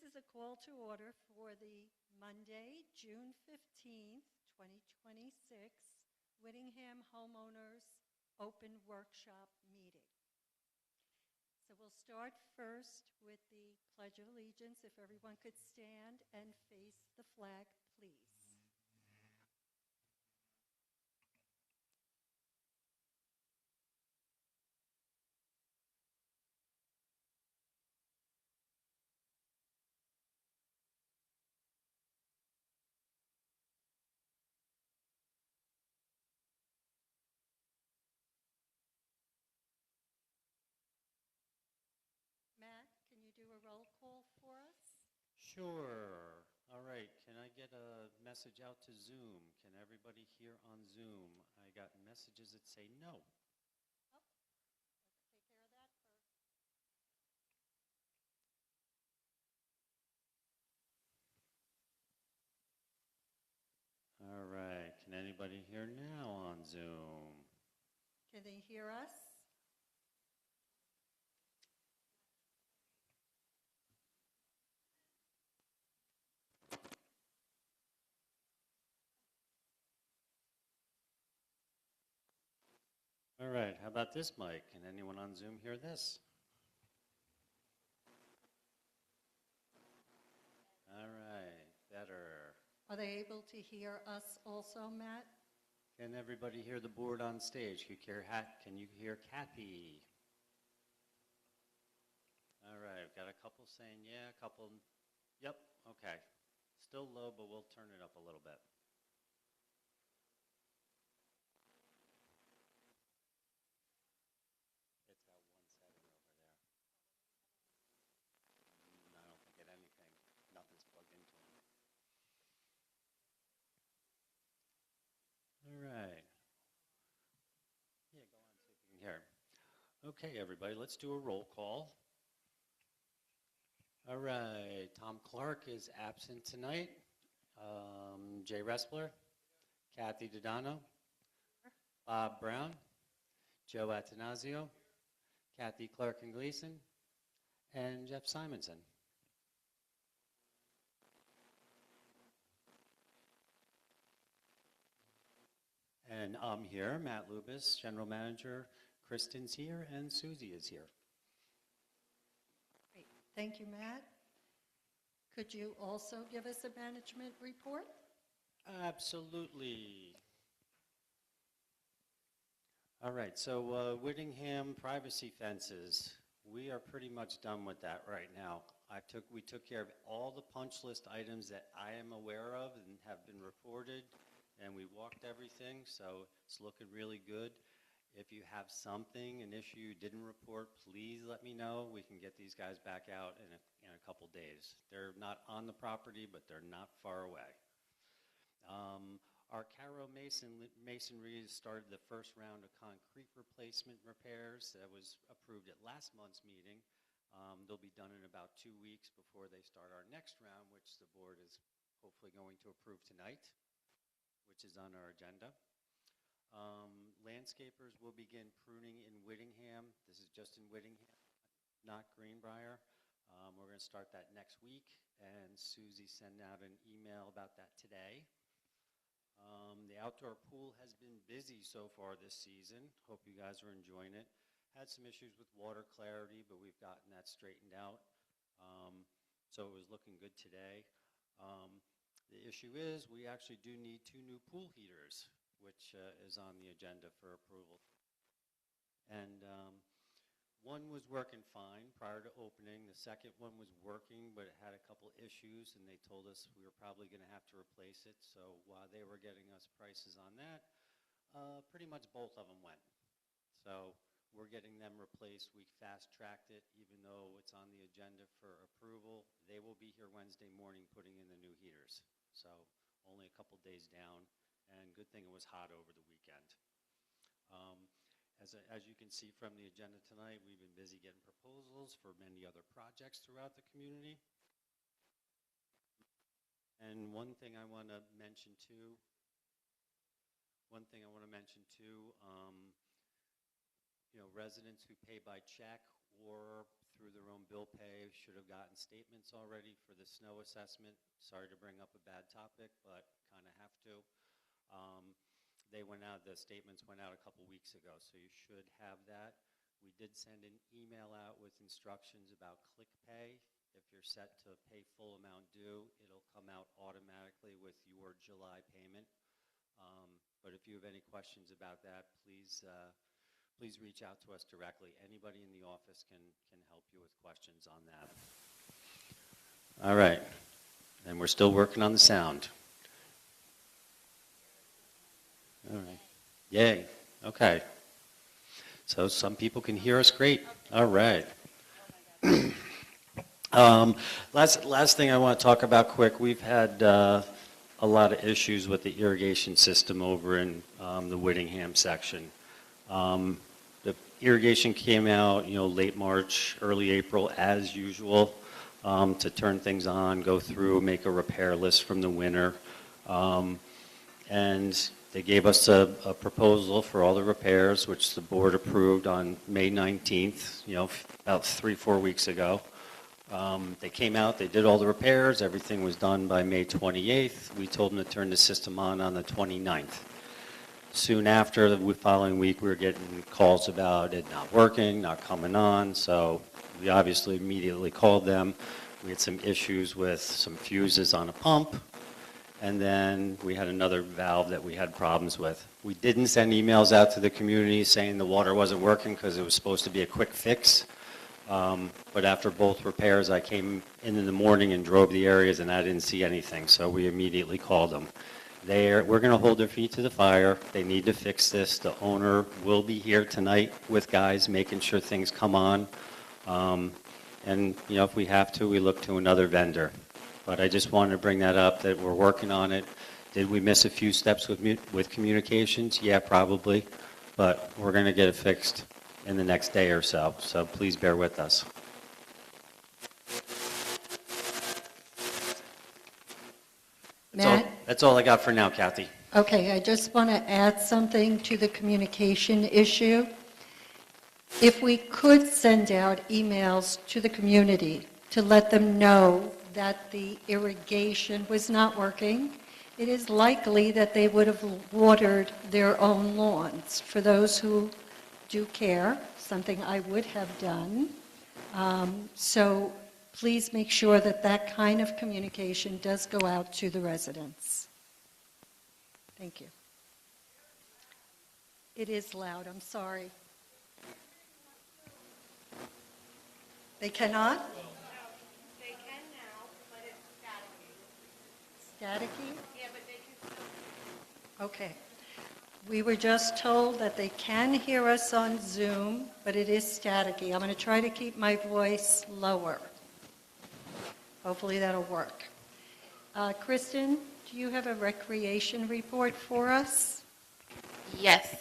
is a call to order for the Monday, June 15th, 2026, Whittingham Homeowners Open Workshop Meeting. So we'll start first with the Pledge of Allegiance. If everyone could stand and face the flag, please. Matt, can you do a roll call for us? Sure. All right. Can I get a message out to Zoom? Can everybody hear on Zoom? I got messages that say no. Oh, let's take care of that first. All right. Can anybody hear now on Zoom? Can they hear us? All right. How about this mic? Can anyone on Zoom hear this? All right. Better. Are they able to hear us also, Matt? Can everybody hear the board on stage? Can you hear Kathy? All right. We've got a couple saying yeah, a couple. Yep. Okay. Still low, but we'll turn it up a little bit. It's that one setting over there. I don't think it anything. Nothing's plugged into it. All right. Yeah, go on, see if you can hear. Okay, everybody, let's do a roll call. All right, Tom Clark is absent tonight. Jay Respler, Kathy Dodano, Bob Brown, Joe Atanasio, Kathy Clark and Gleason, and Jeff Simonson. And I'm here, Matt Lubis, General Manager. Kristen's here, and Susie is here. Great. Thank you, Matt. Could you also give us a management report? Absolutely. All right, so Whittingham privacy fences. We are pretty much done with that right now. We took care of all the punch list items that I am aware of and have been reported, and we walked everything, so it's looking really good. If you have something, an issue you didn't report, please let me know. We can get these guys back out in a couple days. They're not on the property, but they're not far away. Our Caro Masonry has started the first round of concrete replacement repairs that was approved at last month's meeting. They'll be done in about 2 weeks before they start our next round, which the board is hopefully going to approve tonight, which is on our agenda. Landscapers will begin pruning in Whittingham. This is just in Whittingham, not Greenbrier. We're going to start that next week, and Susie sent out an email about that today. The outdoor pool has been busy so far this season. Hope you guys are enjoying it. Had some issues with water clarity, but we've gotten that straightened out. So it was looking good today. The issue is we actually do need 2 new pool heaters, which is on the agenda for approval. And one was working fine prior to opening. The second one was working, but it had a couple issues, and they told us we were probably going to have to replace it. So while they were getting us prices on that, pretty much both of them went. So we're getting them replaced. We fast-tracked it, even though it's on the agenda for approval. They will be here Wednesday morning putting in the new heaters. So only a couple days down, and good thing it was hot over the weekend. As you can see from the agenda tonight, we've been busy getting proposals for many other projects throughout the community. And one thing I want to mention too, residents who pay by check or through through their own bill pay should have gotten statements already for the snow assessment. Sorry to bring up a bad topic, but kind of have to. The statements went out a couple weeks ago, so you should have that. We did send an email out with instructions about click pay. If you're set to pay full amount due, it'll come out automatically with your July payment. But if you have any questions about that, please reach out to us directly. Anybody in the office can help you with questions on that. All right, and we're still working on the sound. All right. Yay. Okay. So some people can hear us great. All right. Last thing I want to talk about quick. We've had a lot of issues with the irrigation system over in the Whittingham section. The irrigation came out, late March, early April, as usual, to turn things on, go through, make a repair list from the winter, and they gave us a proposal for all the repairs, which the board approved on May 19th, about 3-4 weeks ago. They came out, they did all the repairs, everything was done by May 28th. We told them to turn the system on the 29th. Soon after, the following week, we were getting calls about it not working, not coming on, so we obviously immediately called them. We had some issues with some fuses on a pump, and then we had another valve that we had problems with. We didn't send emails out to the community saying the water wasn't working because it was supposed to be a quick fix. But after both repairs, I came in the morning and drove the areas, and I didn't see anything, so we immediately called them. We're going to hold their feet to the fire. They need to fix this. The owner will be here tonight with guys making sure things come on. And, if we have to, we look to another vendor. But I just wanted to bring that up, that we're working on it. Did we miss a few steps with communications? Yeah, probably. But we're going to get it fixed in the next day or so. So please bear with us. That's all I got for now, Kathy. Okay, I just want to add something to the communication issue. If we could send out emails to the community to let them know that the irrigation was not working, it is likely that they would have watered their own lawns. For those who do care, something I would have done. So please make sure that that kind of communication does go out to the residents. Thank you. It is loud, I'm sorry. They cannot? They can now, but it's staticky. Staticky? Yeah, but they can still. Okay. We were just told that they can hear us on Zoom, but it is staticky. I'm going to try to keep my voice lower. Hopefully that'll work. Kristen, do you have a recreation report for us? Yes.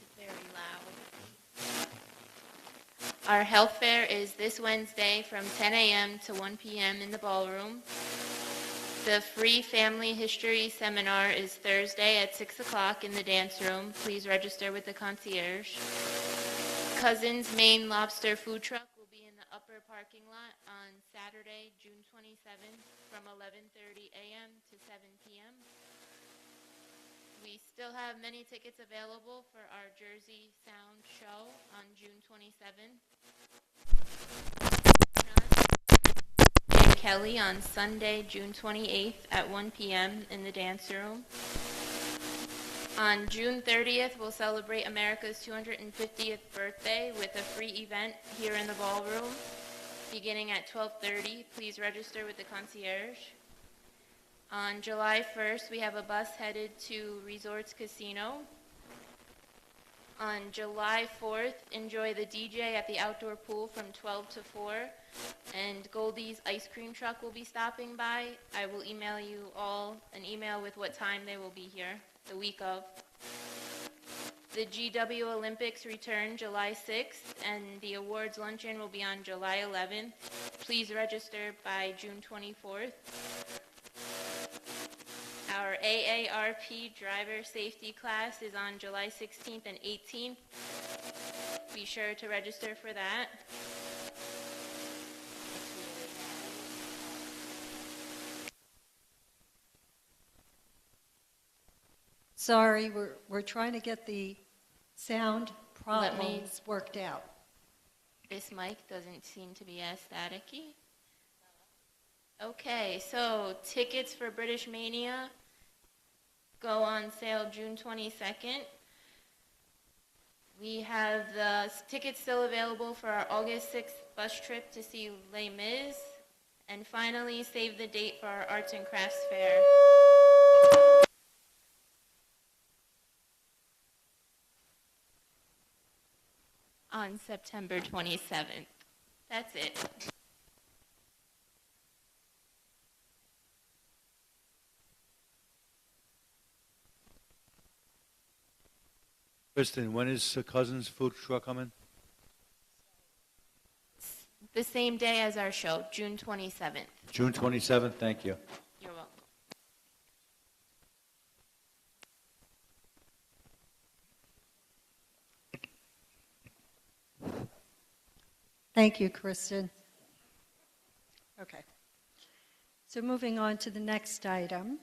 It's very loud. Our health fair is this Wednesday from 10 a.m. to 1 p.m. in the ballroom. The free family history seminar is Thursday at 6 o'clock in the dance room. Please register with the concierge. Cousin's Maine Lobster food truck will be in the upper parking lot on Saturday, June 27th from 11:30 a.m. to 7 p.m. We still have many tickets available for our Jersey Sound show on June 27th. Kelly on Sunday, June 28th at 1 p.m. in the dance room. On June 30th, we'll celebrate America's 250th birthday with a free event here in the ballroom beginning at 12:30. Please register with the concierge. On July 1st, we have a bus headed to Resorts Casino. On July 4th, enjoy the DJ at the outdoor pool from 12 to 4, and Goldie's ice cream truck will be stopping by. I will email you all an email with what time they will be here, the week of. The GW Olympics return July 6th, and the awards luncheon will be on July 11th. Please register by June 24th. Our AARP driver safety class is on July 16th and 18th. Be sure to register for that. Sorry, we're trying to get the sound Let me- problems worked out. This mic doesn't seem to be as staticky. Okay, so tickets for British Mania go on sale June 22nd. We have the tickets still available for our August 6th bus trip to see Les Mis. And finally, save the date for our Arts and Crafts Fair. On September 27th. That's it. Kristen, when is Cousins Food Truck coming? The same day as our show, June 27th. June 27th, thank you. You're welcome. Thank you, Kristen. Okay. So moving on to the next item,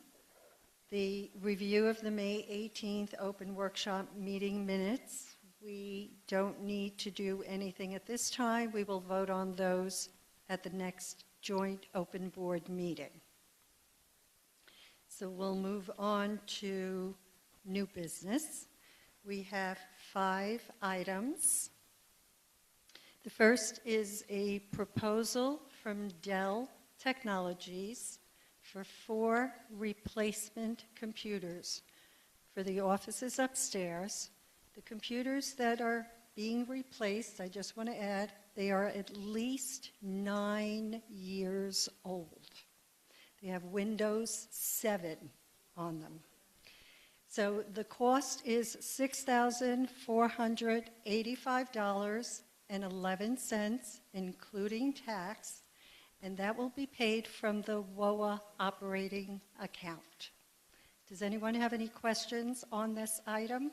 the review of the May 18th open workshop meeting minutes. We don't need to do anything at this time. We will vote on those at the next joint open board meeting. So we'll move on to new business. We have 5 items. The first is a proposal from Dell Technologies for 4 replacement computers for the offices upstairs. The computers that are being replaced, I just want to add, they are at least 9 years old. They have Windows 7 on them. So the cost is $6,485.11, including tax, and that will be paid from the WOA operating account. Does anyone have any questions on this item?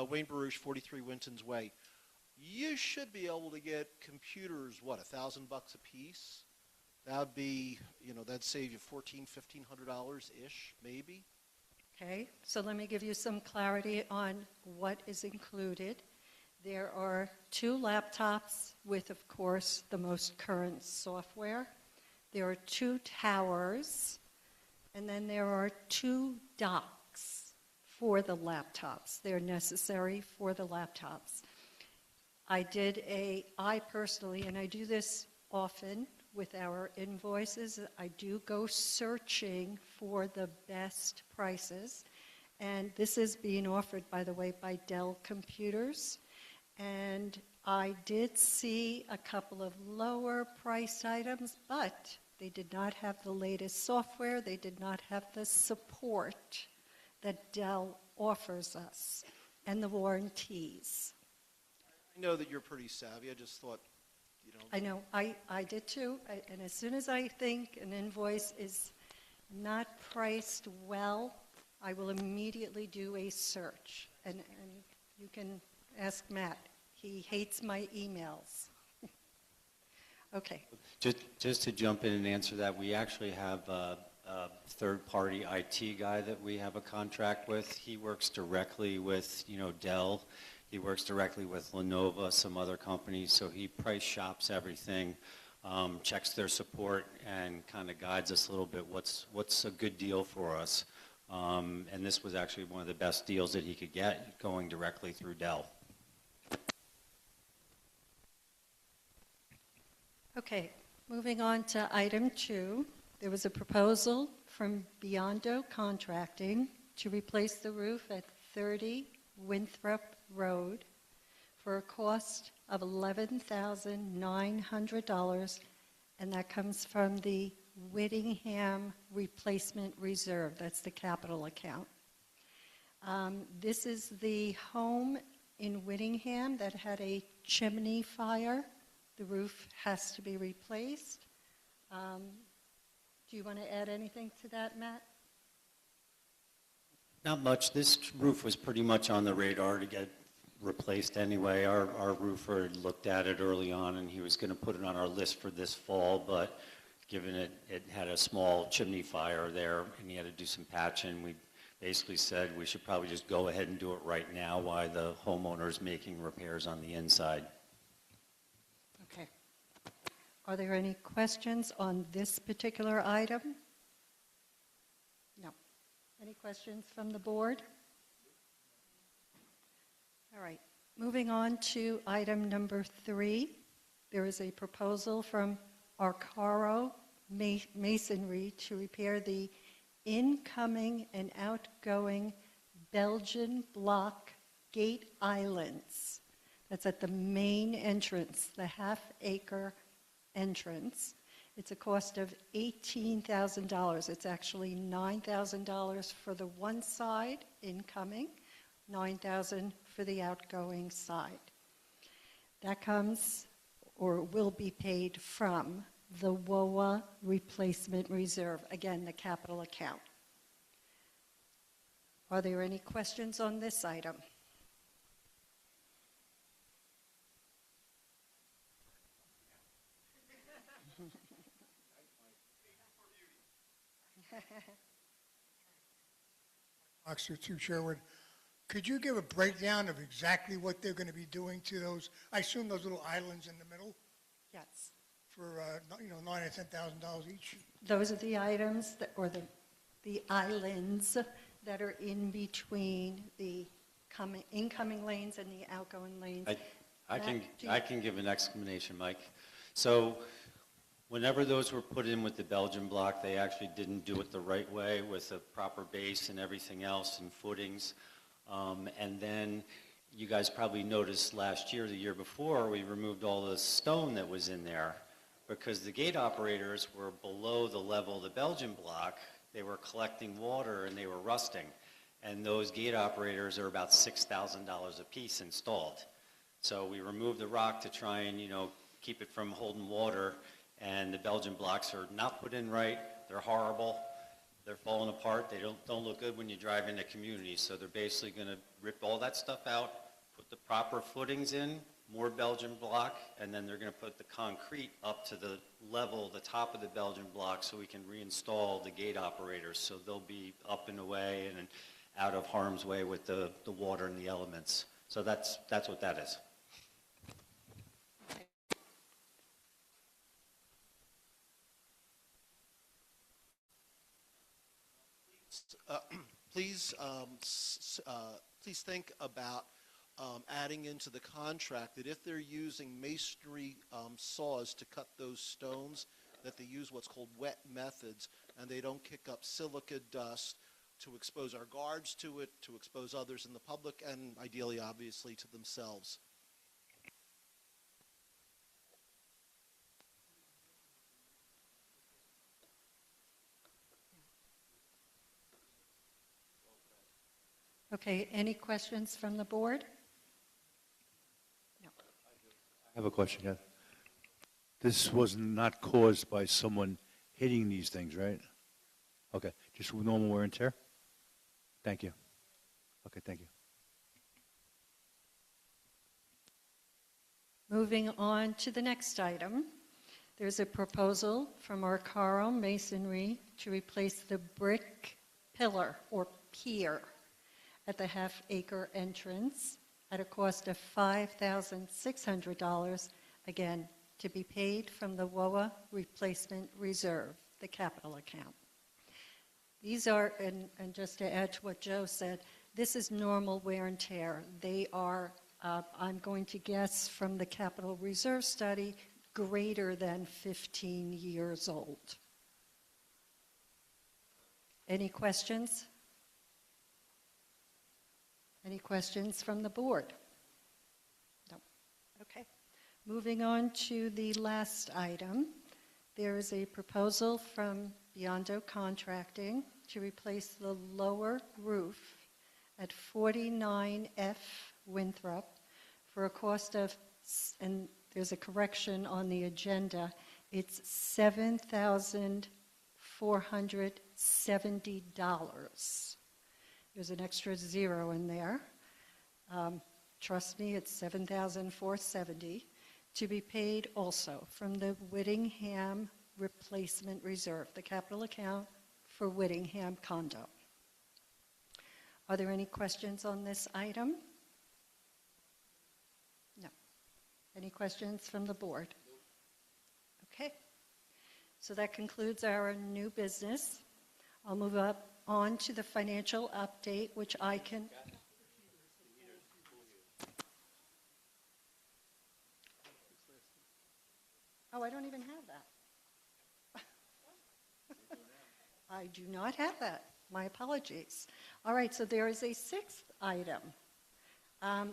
Wayne Baruch, 43 Winton's Way. You should be able to get computers, what, $1,000 a piece? That'd be, that'd save you $1,400, $1,500-ish, maybe. Okay, so let me give you some clarity on what is included. There are 2 laptops with, of course, the most current software. There are 2 towers, and then there are 2 docks for the laptops. They're necessary for the laptops. I personally, and I do this often with our invoices, I do go searching for the best prices. And this is being offered, by the way, by Dell Computers. And I did see a couple of lower priced items, but they did not have the latest software. They did not have the support that Dell offers us and the warranties. I know that you're pretty savvy. I just thought, I know, I did too. And as soon as I think an invoice is not priced well, I will immediately do a search. And you can ask Matt. He hates my emails. Okay. Just to jump in and answer that, we actually have a third-party IT guy that we have a contract with. He works directly with, Dell. He works directly with Lenovo, some other companies, so he price shops everything, checks their support, and kind of guides us a little bit what's a good deal for us. And this was actually one of the best deals that he could get, going directly through Dell. Okay, moving on to item 2. There was a proposal from Biondo Contracting to replace the roof at 30 Winthrop Road for a cost of $11,900, and that comes from the Whittingham Replacement Reserve. That's the capital account. This is the home in Whittingham that had a chimney fire. The roof has to be replaced. Do you want to add anything to that, Matt? Not much. This roof was pretty much on the radar to get replaced anyway. Our roofer had looked at it early on, and he was going to put it on our list for this fall, but given it had a small chimney fire there, and he had to do some patching, we basically said we should probably just go ahead and do it right now while the homeowner's making repairs on the inside. Okay. Are there any questions on this particular item? No. Any questions from the board? All right. Moving on to item number 3. There is a proposal from Arcaro Masonry to repair the incoming and outgoing Belgian block gate islands. That's at the main entrance, the half-acre entrance. It's a cost of $18,000. It's actually $9,000 for the one side incoming, $9,000 for the outgoing side. That comes or will be paid from the WOA Replacement Reserve, again, the capital account. Are there any questions on this item? Oxford to Sherwood. Could you give a breakdown of exactly what they're going to be doing to those? I assume those little islands in the middle Yes. for $9,000 or $10,000 each. Those are the items that, or the islands that are in between the incoming lanes and the outgoing lanes. I Matt, can give an explanation, Mike. So whenever those were put in with the Belgian block, they actually didn't do it the right way with a proper base and everything else and footings. And then you guys probably noticed last year, the year before, we removed all the stone that was in there because the gate operators were below the level of the Belgian block. They were collecting water and they were rusting. And those gate operators are about $6,000 a piece installed. So we removed the rock to try and, keep it from holding water. And the Belgian blocks are not put in right. They're horrible. They're falling apart. They don't look good when you drive into communities. So they're basically going to rip all that stuff out, put the proper footings in, more Belgian block, and then they're going to put the concrete up to the level, the top of the Belgian block, so we can reinstall the gate operators. So they'll be up and away and out of harm's way with the water and the elements. So that's what that is. Please think about adding into the contract that if they're using masonry saws to cut those stones, that they use what's called wet methods, and they don't kick up silica dust to expose our guards to it, to expose others in the public, and ideally, obviously, to themselves. Okay, any questions from the board? No. I have a question, Kath. This was not caused by someone hitting these things, right? Okay, just normal wear and tear? Thank you. Okay, thank you. Moving on to the next item, there's a proposal from Arcaro Masonry to replace the brick pillar or pier at the half-acre entrance at a cost of $5,600, again, to be paid from the WOA Replacement Reserve, the capital account. These are, and just to add to what Joe said, this is normal wear and tear. They are, I'm going to guess from the capital reserve study, greater than 15 years old. Any questions? Any questions from the board? No. Okay. Moving on to the last item, there is a proposal from Biondo Contracting to replace the lower roof at 49F Winthrop for a cost of, and there's a correction on the agenda, it's $7,470. There's an extra zero in there. Trust me, it's $7,470 to be paid also from the Whittingham Replacement Reserve, the capital account for Whittingham Condo. Are there any questions on this item? No. Any questions from the board? Okay. So that concludes our new business. I'll move on to the financial update, which I can... Oh, I don't even have that. I do not have that. My apologies. All right, so there is a sixth item.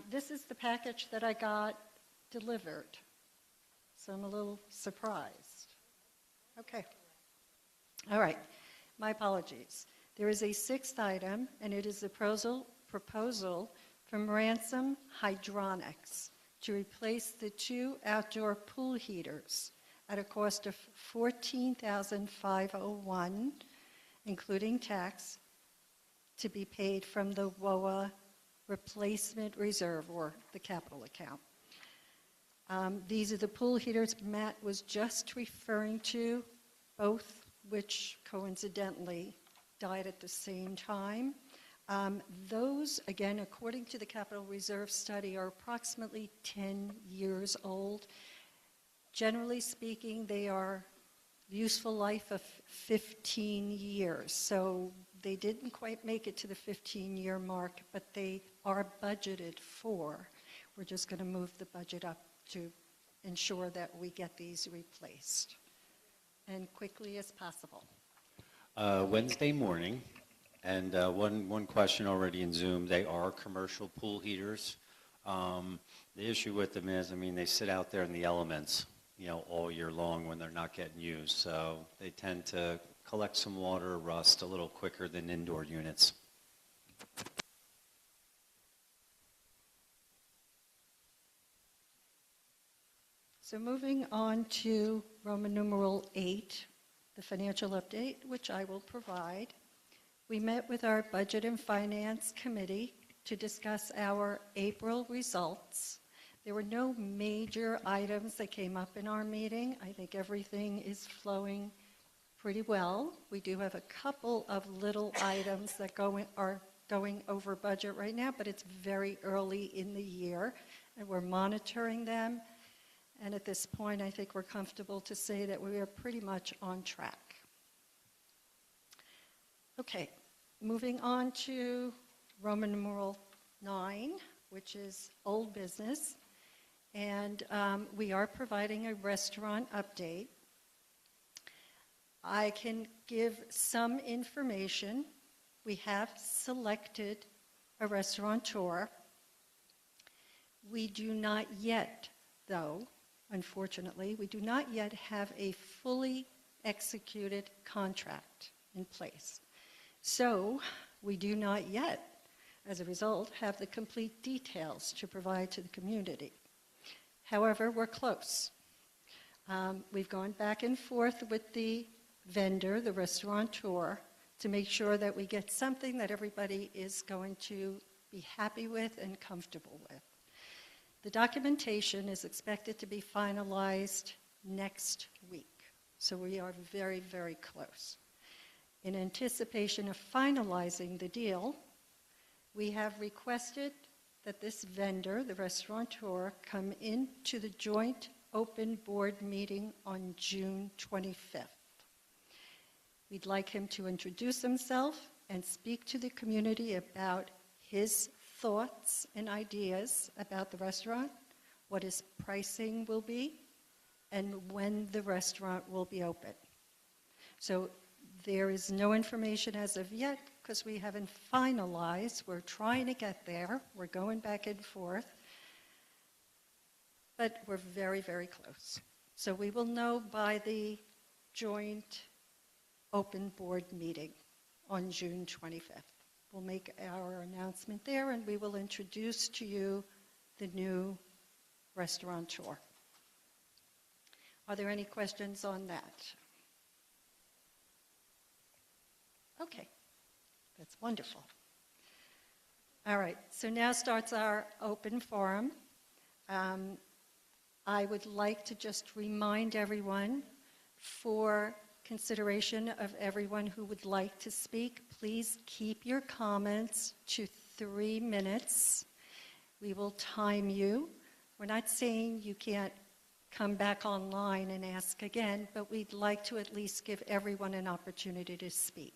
This is the package that I got delivered, so I'm a little surprised. Okay. All right, my apologies. There is a sixth item, and it is the proposal from Ransom Hydronics to replace the two outdoor pool heaters at a cost of $14,501, including tax, to be paid from the WOA Replacement Reserve, or the capital account. These are the pool heaters Matt was just referring to, both which coincidentally died at the same time. Those, again, according to the Capital Reserve study, are approximately 10 years old. Generally speaking, they are useful life of 15 years. So they didn't quite make it to the 15-year mark, but they are budgeted for. We're just going to move the budget up to ensure that we get these replaced and quickly as possible. Wednesday morning, and one question already in Zoom, they are commercial pool heaters. The issue with them is, I mean, they sit out there in the elements, all year long when they're not getting used. So they tend to collect some water or rust a little quicker than indoor units. So moving on to Roman numeral 8, the financial update, which I will provide. We met with our Budget and Finance Committee to discuss our April results. There were no major items that came up in our meeting. I think everything is flowing pretty well. We do have a couple of little items that are going over budget right now, but it's very early in the year, and we're monitoring them. And at this point, I think we're comfortable to say that we are pretty much on track. Okay, moving on to Roman numeral 9, which is old business. And we are providing a restaurant update. I can give some information. We have selected a restaurateur. We do not yet, though, unfortunately, we do not yet have a fully executed contract in place. So we do not yet, as a result, have the complete details to provide to the community. However, we're close. We've gone back and forth with the vendor, the restaurateur, to make sure that we get something that everybody is going to be happy with and comfortable with. The documentation is expected to be finalized next week, so we are very, very close. In anticipation of finalizing the deal, we have requested that this vendor, the restaurateur, come into the joint open board meeting on June 25th. We'd like him to introduce himself and speak to the community about his thoughts and ideas about the restaurant, what his pricing will be, and when the restaurant will be open. So there is no information as of yet because we haven't finalized. We're trying to get there. We're going back and forth. But we're very, very close. So we will know by the joint open board meeting on June 25th. We'll make our announcement there, and we will introduce to you the new restaurateur. Are there any questions on that? Okay, that's wonderful. All right, so now starts our open forum. I would like to just remind everyone, for consideration of everyone who would like to speak, please keep your comments to 3 minutes. We will time you. We're not saying you can't come back online and ask again, but we'd like to at least give everyone an opportunity to speak.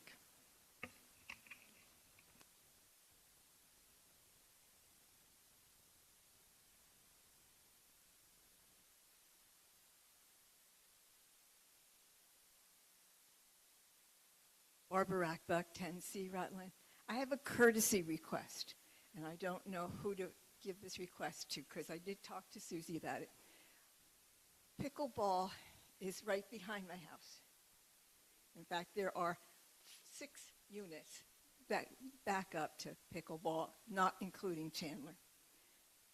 Barbara Rackbuck, 10C Rutland. I have a courtesy request, and I don't know who to give this request to because I did talk to Susie about it. Pickleball is right behind my house. In fact, there are 6 units that back up to pickleball, not including Chandler.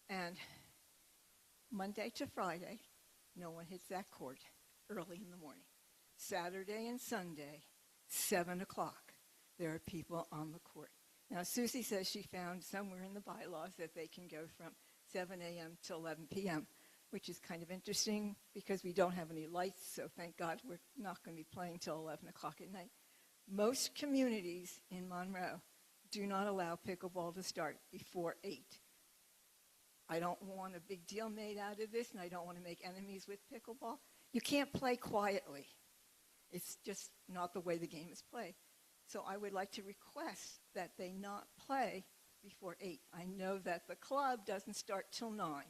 And Monday to Friday, no one hits that court early in the morning. Saturday and Sunday, 7 o'clock, there are people on the court. Now, Susie says she found somewhere in the bylaws that they can go from 7 a.m. to 11 p.m., which is kind of interesting because we don't have any lights, so thank God we're not going to be playing till 11 o'clock at night. Most communities in Monroe do not allow pickleball to start before 8. I don't want a big deal made out of this, and I don't want to make enemies with pickleball. You can't play quietly. It's just not the way the game is played. So I would like to request that they not play before 8. I know that the club doesn't start till 9.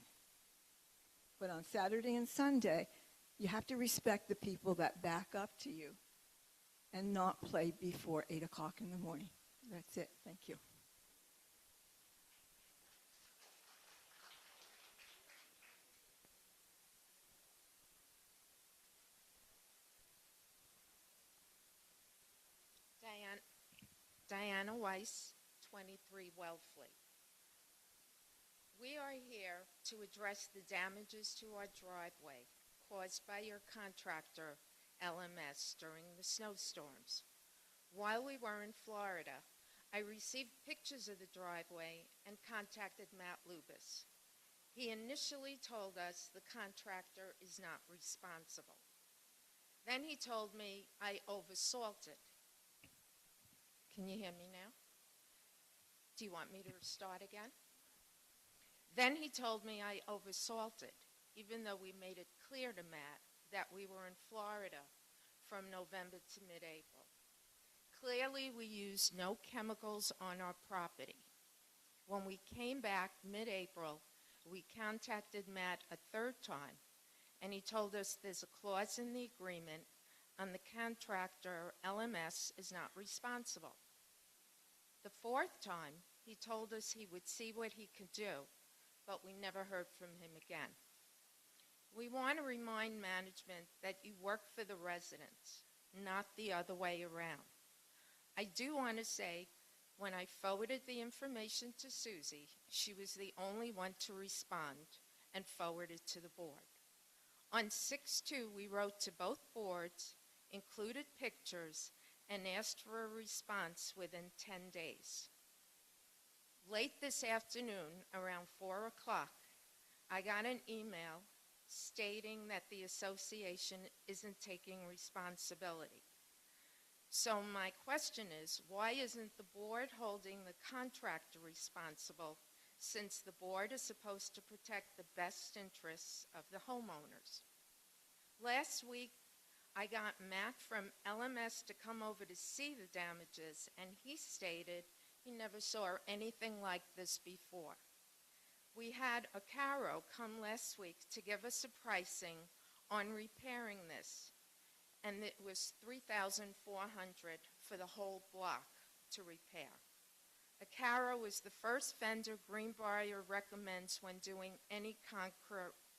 But on Saturday and Sunday, you have to respect the people that back up to you and not play before 8 o'clock in the morning. That's it. Thank you. Diana Weiss, 23 Wellfleet. We are here to address the damages to our driveway caused by your contractor, LMS, during the snowstorms. While we were in Florida, I received pictures of the driveway and contacted Matt Lubis. He initially told us the contractor is not responsible. Then he told me I oversalted. Can you hear me now? Do you want me to start again? Then he told me I oversalted, even though we made it clear to Matt that we were in Florida from November to mid-April. Clearly, we used no chemicals on our property. When we came back mid-April, we contacted Matt a 3rd time, and he told us there's a clause in the agreement and the contractor, LMS, is not responsible. The 4th time, he told us he would see what he could do, but we never heard from him again. We want to remind management that you work for the residents, not the other way around. I do want to say, when I forwarded the information to Susie, she was the only one to respond and forward it to the board. On 6/2, we wrote to both boards, included pictures, and asked for a response within 10 days. Late this afternoon, around 4 o'clock, I got an email stating that the association isn't taking responsibility. So my question is, why isn't the board holding the contractor responsible, since the board is supposed to protect the best interests of the homeowners? Last week, I got Matt from LMS to come over to see the damages, and he stated he never saw anything like this before. We had a Caro come last week to give us a pricing on repairing this, and it was $3,400 for the whole block to repair. A Caro is the first vendor Greenbrier recommends when doing any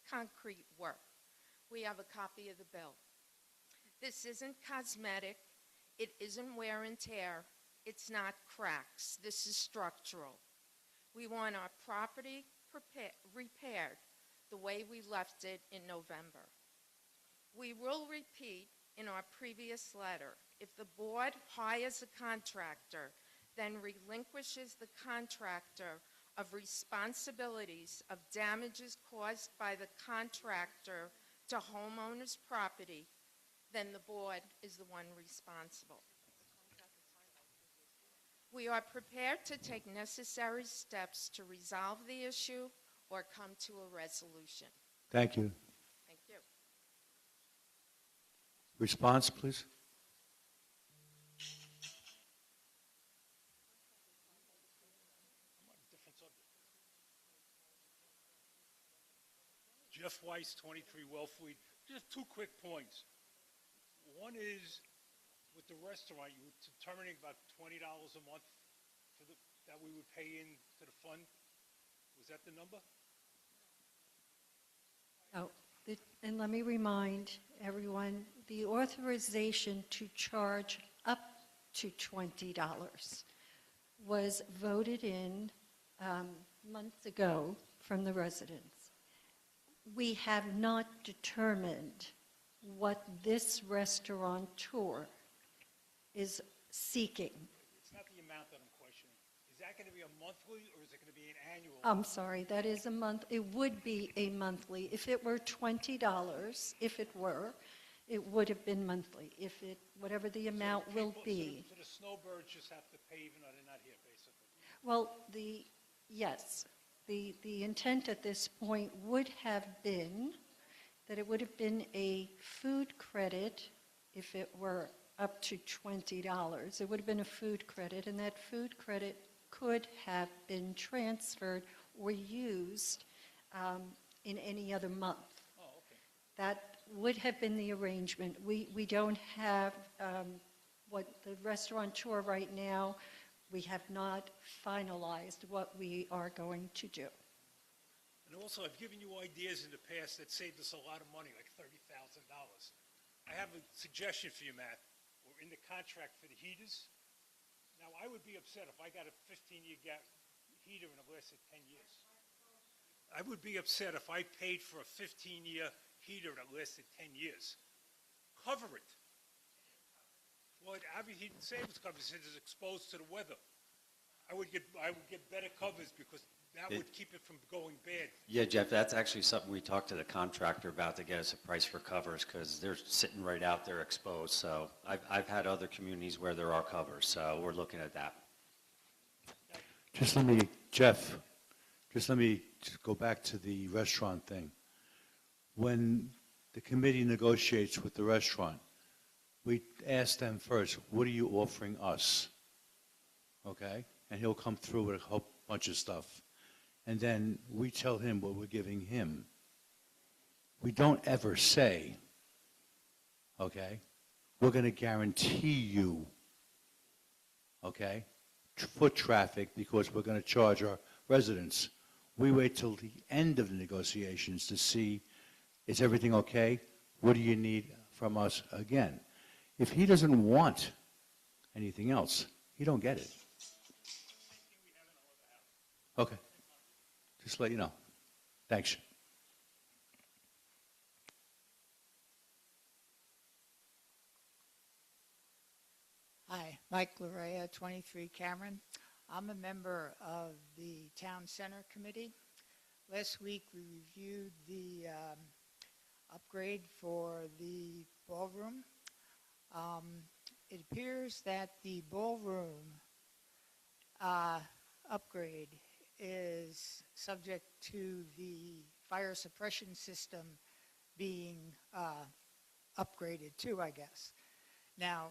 concrete work. We have a copy of the bill. This isn't cosmetic, it isn't wear and tear, it's not cracks, this is structural. We want our property repaired the way we left it in November. We will repeat in our previous letter, if the board hires a contractor then relinquishes the contractor of responsibilities of damages caused by the contractor to homeowner's property, then the board is the one responsible. We are prepared to take necessary steps to resolve the issue or come to a resolution. Thank you. Thank you. Response, please. Jeff Weiss, 23 Wellfleet. Just two quick points. One is, with the restaurant, you were determining about $20 a month for that we would pay into the fund. Was that the number? Oh, and let me remind everyone, the authorization to charge up to $20 was voted in months ago from the residents. We have not determined what this restaurateur is seeking. It's not the amount that I'm questioning. Is that going to be a monthly or is it going to be an annual? I'm sorry, that is a month, it would be a monthly. If it were $20, if it were, it would have been monthly. If it, whatever the amount will be. So the snowbirds just have to pay even though they're not here, basically? Well, yes, the intent at this point would have been that it would have been a food credit if it were up to $20. It would have been a food credit, and that food credit could have been transferred or used in any other month. Oh, okay. That would have been the arrangement. We don't have what the restaurateur right now, we have not finalized what we are going to do. And also, I've given you ideas in the past that saved us a lot of money, like $30,000. I have a suggestion for you, Matt. We're in the contract for the heaters. Now, I would be upset if I got a 15-year heater and it lasted 10 years. I would be upset if I paid for a 15-year heater that lasted 10 years. Cover it. Well, Abbey Heat and Savings Company says it's exposed to the weather. I would get better covers because that would keep it from going bad. Yeah, Jeff, that's actually something we talked to the contractor about to get us a price for covers because they're sitting right out there exposed. So I've had other communities where there are covers, so we're looking at that. Jeff, just let me just go back to the restaurant thing. When the committee negotiates with the restaurant, we ask them first, what are you offering us? Okay? And he'll come through with a whole bunch of stuff. And then we tell him what we're giving him. We don't ever say, okay, we're going to guarantee you, okay, foot traffic because we're going to charge our residents. We wait till the end of the negotiations to see, is everything okay? What do you need from us again? If he doesn't want anything else, he don't get it. Okay. Just to let you know. Thanks. Hi, Mike Larea, 23 Cameron. I'm a member of the Town Center Committee. Last week we reviewed the upgrade for the ballroom. It appears that the ballroom upgrade is subject to the fire suppression system being upgraded too, I guess. Now,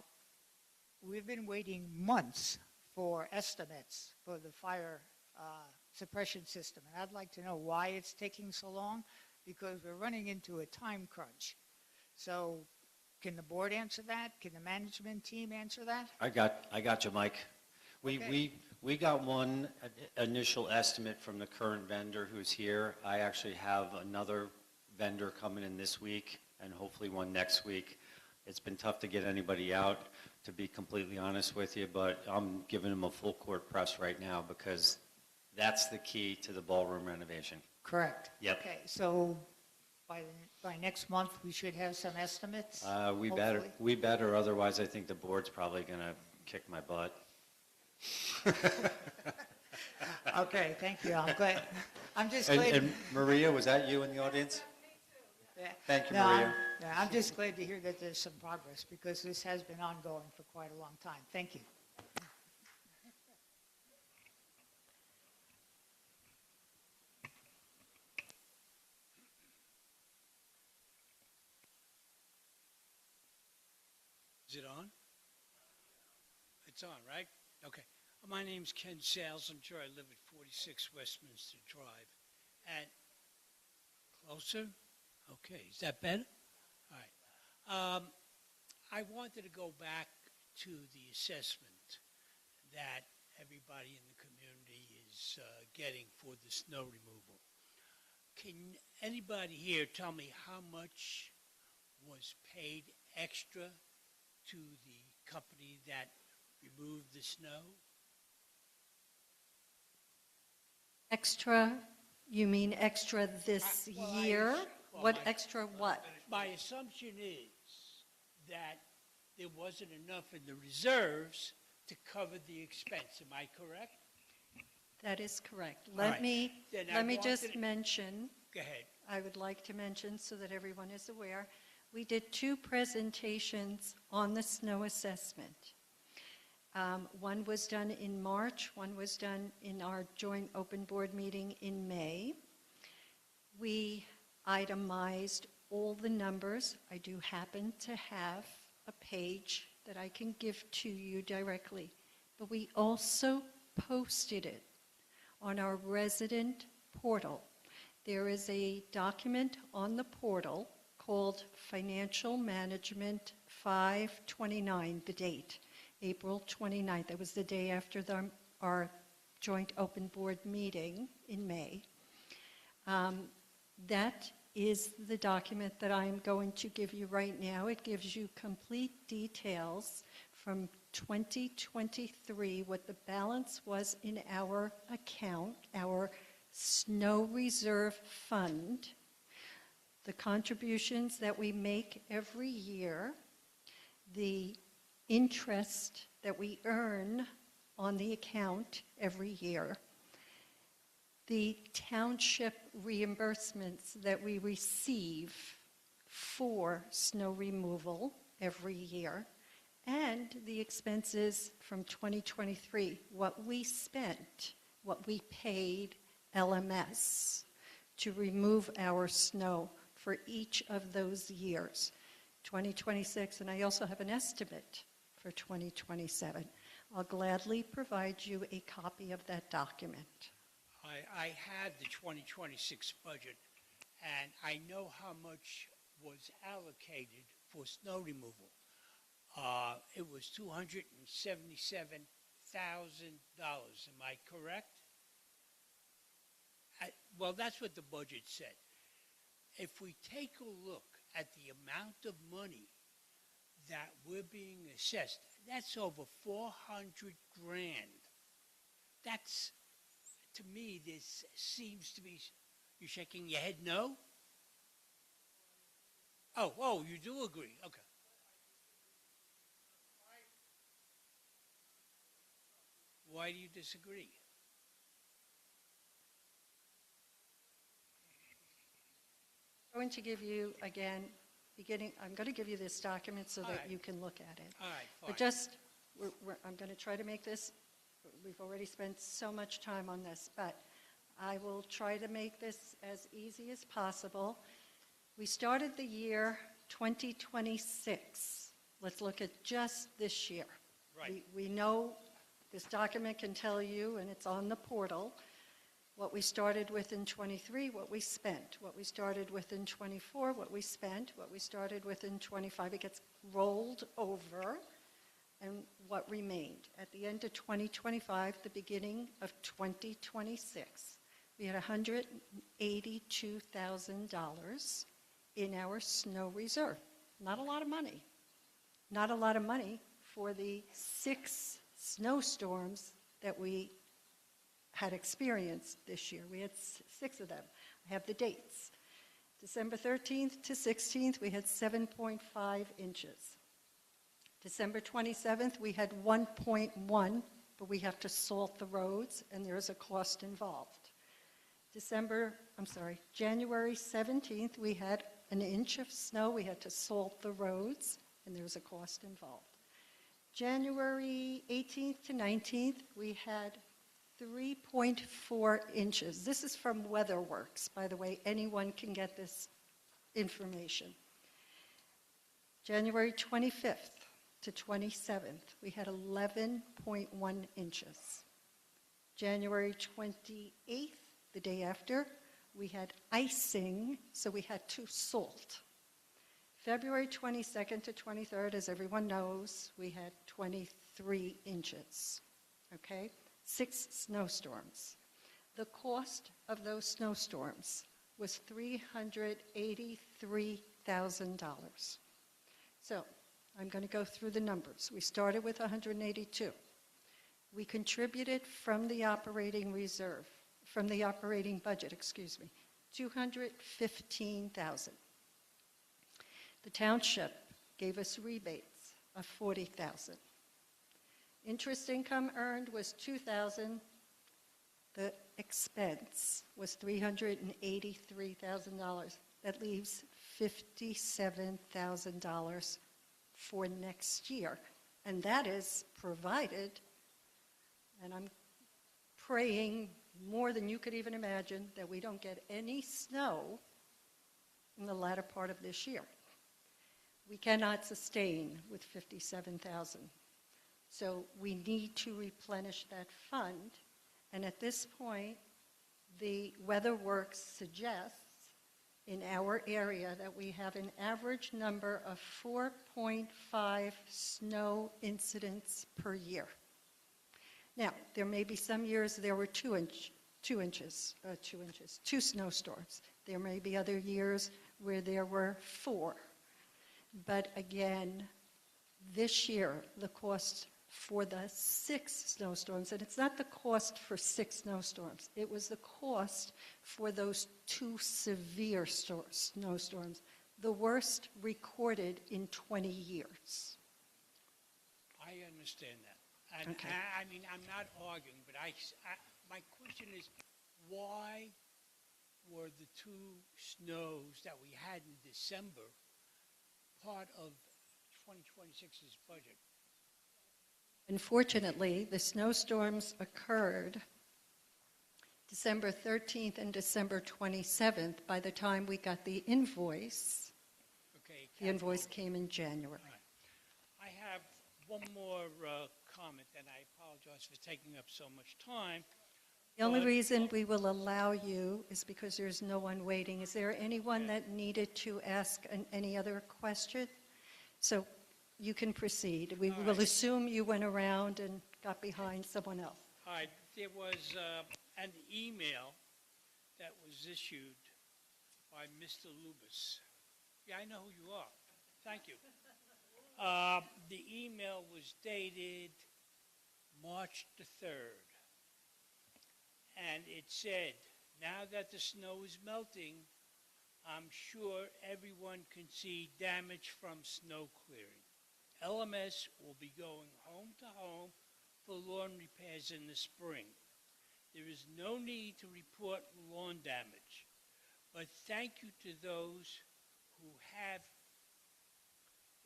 we've been waiting months for estimates for the fire suppression system, and I'd like to know why it's taking so long, because we're running into a time crunch. So can the board answer that? Can the management team answer that? I got you, Mike. Okay. We got one initial estimate from the current vendor who's here. I actually have another vendor coming in this week and hopefully one next week. It's been tough to get anybody out, to be completely honest with you, but I'm giving them a full court press right now because that's the key to the ballroom renovation. Correct. Yep. Okay, so by next month, we should have some estimates? We hopefully? better, otherwise I think the board's probably going to kick my butt. Okay, thank you. I'm glad. I'm just And, glad. and Maria, was that you in the audience? Yeah. Thank you, No, Maria. yeah, I'm just glad to hear that there's some progress because this has been ongoing for quite a long time. Thank you. Is it on? It's on, right? Okay. My name's Ken Sales. I'm sure I live at 46 Westminster Drive. And closer? Okay. Is that better? All right. I wanted to go back to the assessment that everybody in the community is getting for the snow removal. Can anybody here tell me how much was paid extra to the company that removed the snow? Extra, you mean extra this Well, year? well, What my- extra what? My assumption is that there wasn't enough in the reserves to cover the expense. Am I correct? That is correct. right. Let me Then I just wanted- mention, Go ahead. I would like to mention so that everyone is aware, we did 2 presentations on the snow assessment. One was done in March, one was done in our joint open board meeting in May. We itemized all the numbers. I do happen to have a page that I can give to you directly, but we also posted it on our resident portal. There is a document on the portal called Financial Management 529, the date, April 29th. That was the day after our joint open board meeting in May. That is the document that I'm going to give you right now. It gives you complete details from 2023, what the balance was in our account, our snow reserve fund, the contributions that we make every year, the interest that we earn on the account every year, the township reimbursements that we receive for snow removal every year, and the expenses from 2023, what we spent, what we paid LMS to remove our snow for each of those years, 2026, and I also have an estimate for 2027. I'll gladly provide you a copy of that document. I had the 2026 budget, and I know how much was allocated for snow removal. It was $277,000. Am I correct? Well, that's what the budget said. If we take a look at the amount of money that we're being assessed, that's over 400 grand. That's, to me, this seems to be, you're shaking your head no? Oh, you do agree, okay. Why do you disagree? I'm going to give you, again, I'm going to give you this document so All that right. you can look at it. All right, fine. But just, I'm going to try to make this, we've already spent so much time on this, but I will try to make this as easy as possible. We started the year 2026. Let's look at just this year. Right. We know this document can tell you, and it's on the portal, what we started with in 23, what we spent, what we started with in 24, what we spent, what we started with in 25. It gets rolled over, and what remained. At the end of 2025, the beginning of 2026, we had $182,000 in our snow reserve. Not a lot of money. Not a lot of money for the 6 snowstorms that we had experienced this year. We had 6 of them. I have the dates. December 13th to 16th, we had 7.5 inches. December 27th, we had 1.1 but we have to salt the roads, and there is a cost involved. January 17th, we had an inch of snow. We had to salt the roads, and there was a cost involved. January 18th to 19th, we had 3.4 inches. This is from WeatherWorks, by the way. Anyone can get this information. January 25th to 27th, we had 11.1 inches. January 28th, the day after, we had icing, so we had to salt. February 22nd to 23rd, as everyone knows, we had 23 inches, okay? 6 snowstorms. The cost of those snowstorms was $383,000. So I'm going to go through the numbers. We started with 182. We contributed from the operating reserve, from the operating budget, 215,000. The township gave us rebates of 40,000. Interest income earned was 2,000. The expense was $383,000. That leaves $57,000 for next year. And that is provided, and I'm praying more than you could even imagine, that we don't get any snow in the latter part of this year. We cannot sustain with 57,000. So we need to replenish that fund. And at this point, the WeatherWorks suggests in our area that we have an average number of 4.5 snow incidents per year. Now, there may be some years there were 2 snowstorms. There may be other years where there were 4. But again, this year, the cost for the 6 snowstorms, and it's not the cost for 6 snowstorms, it was the cost for those 2 severe snowstorms, the worst recorded in 20 years. I understand that. And Okay. I mean, I'm not arguing, but my question is, why were the 2 snows that we had in December part of 2026's budget? Unfortunately, the snowstorms occurred December 13th and December 27th. By the time we got the invoice, Okay. the invoice came in January. All right. I have one more comment, and I apologize for taking up so much time. The only But- reason we will allow you is because there's no one waiting. Is there anyone that needed to ask any other question? So you can proceed. We All will right. assume you went around and got behind someone else. All right, there was an email that was issued by Mr. Lubis. Yeah, I know who you are. Thank you. The email was dated March the 3rd. And it said, now that the snow is melting, I'm sure everyone can see damage from snow clearing. LMS will be going home to home for lawn repairs in the spring. There is no need to report lawn damage, but thank you to those who have.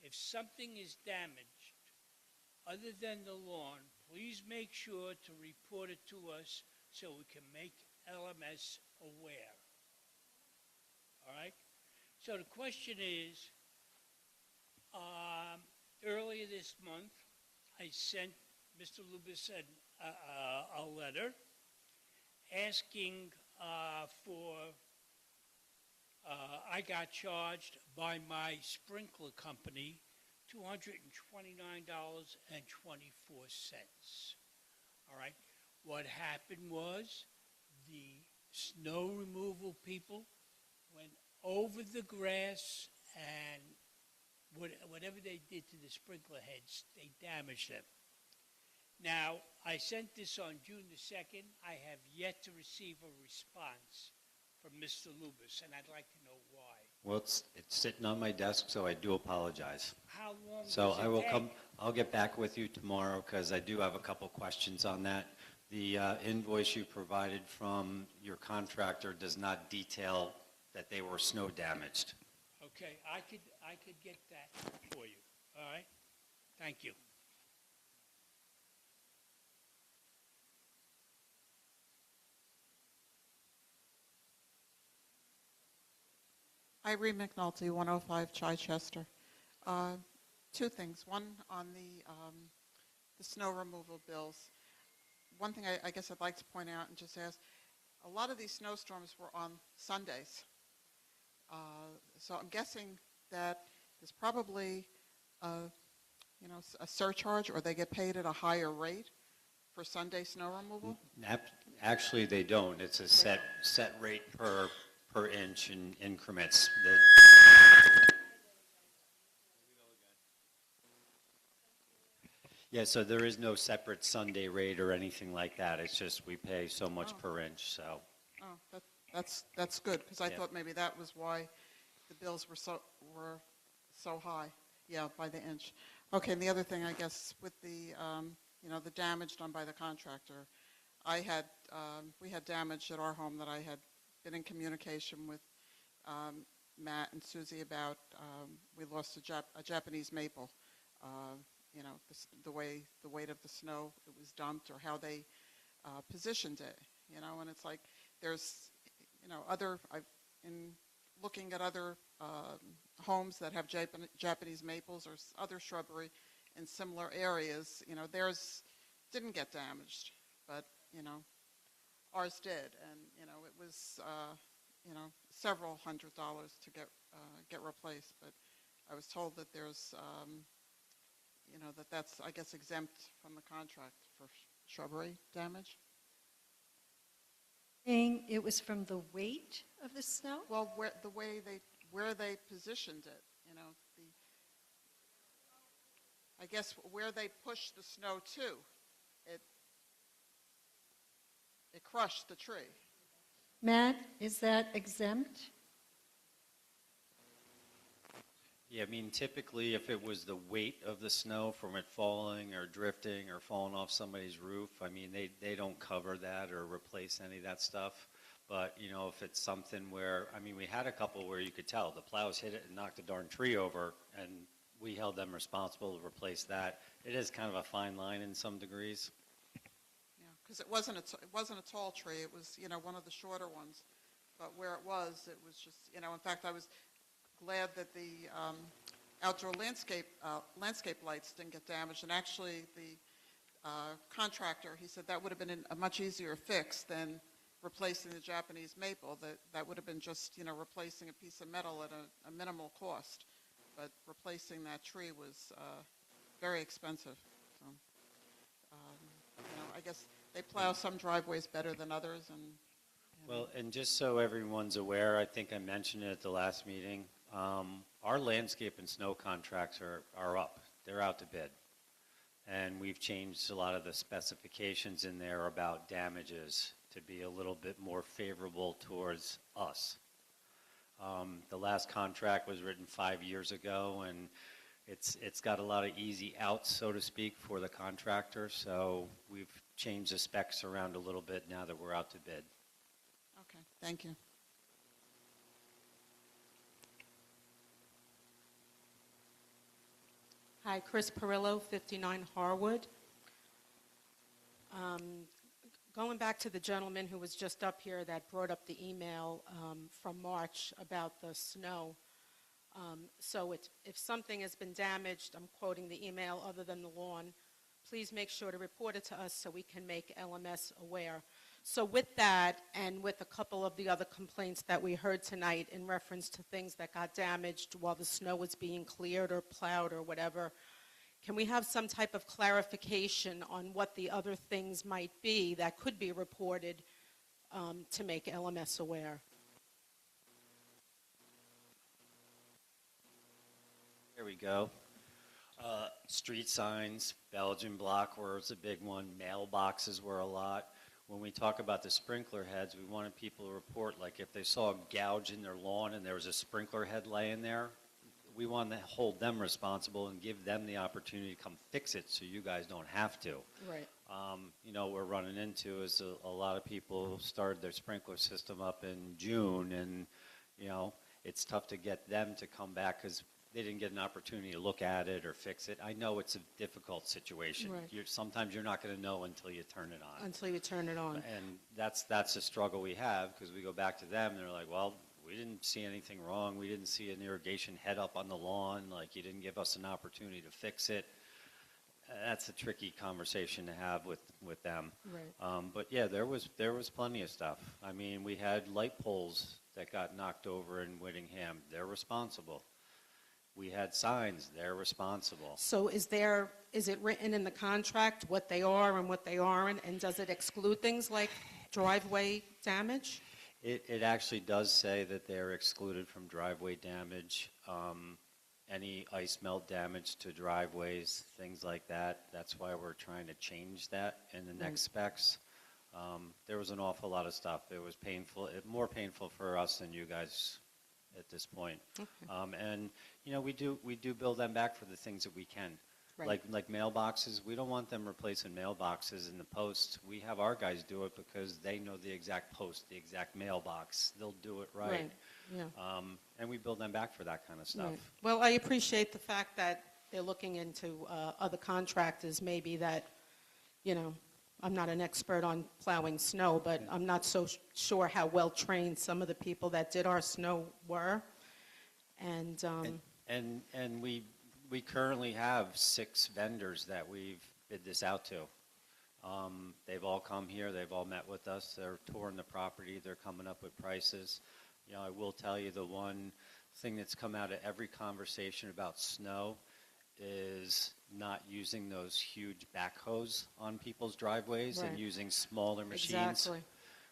If something is damaged other than the lawn, please make sure to report it to us so we can make LMS aware. All right? So the question is, earlier this month, I sent Mr. Lubis a letter asking I got charged by my sprinkler company $229.24. All right? What happened was the snow removal people went over the grass and whatever they did to the sprinkler heads, they damaged them. Now, I sent this on June the 2nd. I have yet to receive a response from Mr. Lubis, and I'd like to know why. Well, it's sitting on my desk, so I do apologize. How long So does it I will take? come, I'll get back with you tomorrow because I do have a couple questions on that. The invoice you provided from your contractor does not detail that they were snow damaged. Okay, I could get that for you, all right? Thank you. Irene McNulty, 105 Chichester. Two things. One on the snow removal bills. One thing I guess I'd like to point out and just ask, a lot of these snowstorms were on Sundays. So I'm guessing that there's probably a surcharge, or they get paid at a higher rate for Sunday snow removal? Actually, they don't. It's a set rate per inch in increments. Yeah, so there is no separate Sunday rate or anything like that. It's just we pay so much per inch, so. Oh, that's good, because I Yeah. thought maybe that was why the bills were so high. Yeah, by the inch. Okay, and the other thing, I guess, with the the damage done by the contractor, we had damage at our home that I had been in communication with Matt and Susie about. We lost a Japanese maple. The weight of the snow it was dumped, or how they positioned it. And it's like there's in looking at other homes that have Japanese maples or other shrubbery in similar areas, theirs didn't get damaged, but ours did, and it was several $100s to get replaced. But I was told that there's that's I guess exempt from the contract for shrubbery damage. Saying it was from the weight of the snow? Well, where they positioned it, I guess where they pushed the snow to, it crushed the tree. Matt, is that exempt? Yeah, I mean, typically, if it was the weight of the snow from it falling or drifting or falling off somebody's roof, I mean, they don't cover that or replace any of that stuff. But, if it's something where, I mean, we had a couple where you could tell the plows hit it and knocked the darn tree over, and we held them responsible to replace that. It is kind of a fine line in some degrees. Yeah, because it wasn't a tall tree. It was, one of the shorter ones. But where it was just, in fact, I was glad that the outdoor landscape lights didn't get damaged. And actually, the contractor, he said that would have been a much easier fix than replacing the Japanese maple. That would have been just, replacing a piece of metal at a minimal cost. But replacing that tree was very expensive. So, I guess they plow some driveways better than others. Well, and just so everyone's aware, I think I mentioned it at the last meeting, our landscape and snow contracts are up. They're out to bid. And we've changed a lot of the specifications in there about damages to be a little bit more favorable towards us. The last contract was written 5 years ago, and it's got a lot of easy outs, so to speak, for the contractor. So we've changed the specs around a little bit now that we're out to bid. Okay, thank you. Hi, Chris Perillo, 59 Harwood. Going back to the gentleman who was just up here that brought up the email from March about the snow. So if something has been damaged, I'm quoting the email, other than the lawn, please make sure to report it to us so we can make LMS aware. So with that, and with a couple of the other complaints that we heard tonight in reference to things that got damaged while the snow was being cleared or plowed or whatever, can we have some type of clarification on what the other things might be that could be reported to make LMS aware? There we go. Street signs, Belgian block was a big one. Mailboxes were a lot. when we talk about the sprinkler heads, we wanted people to report, like if they saw a gouge in their lawn and there was a sprinkler head laying there, we want to hold them responsible and give them the opportunity to come fix it so you guys don't have to. Right. What we're running into is a lot of people started their sprinkler system up in June, and, it's tough to get them to come back because they didn't get an opportunity to look at it or fix it. I know it's a difficult situation. Right. Sometimes you're not going to know until you turn it on. Until you turn it on. And that's a struggle we have, because we go back to them and they're like, well, we didn't see anything wrong. We didn't see an irrigation head up on the lawn. Like, you didn't give us an opportunity to fix it. That's a tricky conversation to have with them. Right. But yeah, there was plenty of stuff. I mean, we had light poles that got knocked over in Whittingham. They're responsible. We had signs. They're responsible. So is it written in the contract what they are and what they aren't, and does it exclude things like driveway damage? It actually does say that they're excluded from driveway damage, any ice melt damage to driveways, things like that. That's why we're trying to change that in the next specs. There was an awful lot of stuff. It was painful, more painful for us than you guys at this point. Okay. And we do build them back for the things that we can. Right. Like mailboxes, we don't want them replacing mailboxes in the posts. We have our guys do it because they know the exact post, the exact mailbox. They'll do it right. Right. Yeah. And we build them back for that kind of stuff. Right. Well, I appreciate the fact that they're looking into other contractors, maybe that, I'm not an expert on plowing snow, but I'm not so sure how well trained some of the people that did our snow were. And we currently have 6 vendors that we've bid this out to. They've all come here. They've all met with us. They're touring the property. They're coming up with prices. I will tell you, the one thing that's come out of every conversation about snow is not using those huge backhoes on people's driveways and Right. using smaller machines. Exactly.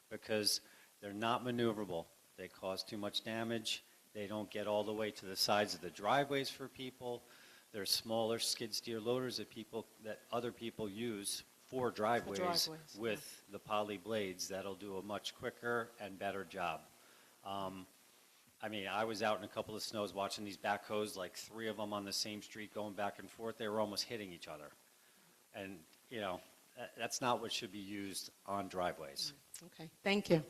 Because they're not maneuverable. They cause too much damage. They don't get all the way to the sides of the driveways for people. They're smaller skid steer loaders that other people use for driveways, with the poly blades that'll do a much quicker and better job. I was out in a couple of snows watching these backhoes, like 3 of them on the same street going back and forth. They were almost hitting each other. And, that's not what should be used on driveways. Okay, thank you.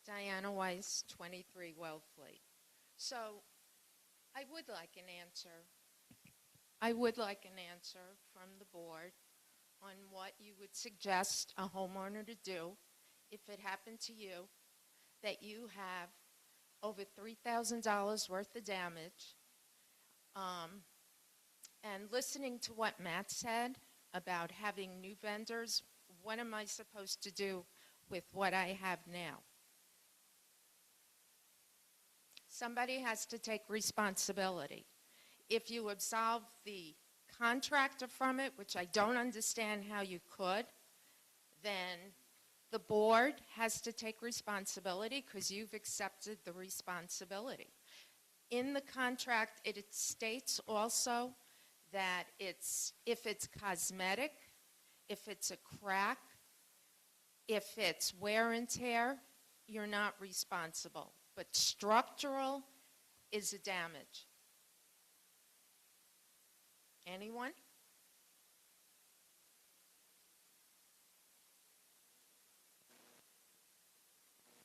Diana Weiss, 23 Wellfleet. So I would like an answer. From the board on what you would suggest a homeowner to do if it happened to you that you have over $3,000 worth of damage. And listening to what Matt said about having new vendors, what am I supposed to do with what I have now? Somebody has to take responsibility. If you absolve the contractor from it, which I don't understand how you could, then the board has to take responsibility because you've accepted the responsibility. In the contract, it states also that if it's cosmetic, if it's a crack, if it's wear and tear, you're not responsible. But structural is a damage. Anyone?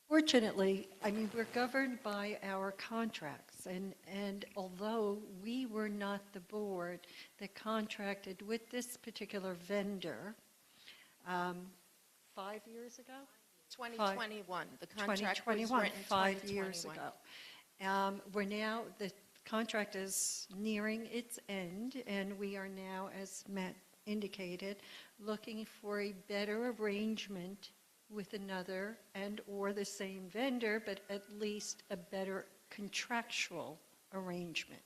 Fortunately, we're governed by our contracts, and although we were not the board that contracted with this particular vendor 5 years ago? 2021. The contract was 2021, written 5 years 2021. ago. We're now, the contract is nearing its end, and we are now, as Matt indicated, looking for a better arrangement with another and or the same vendor, but at least a better contractual arrangement.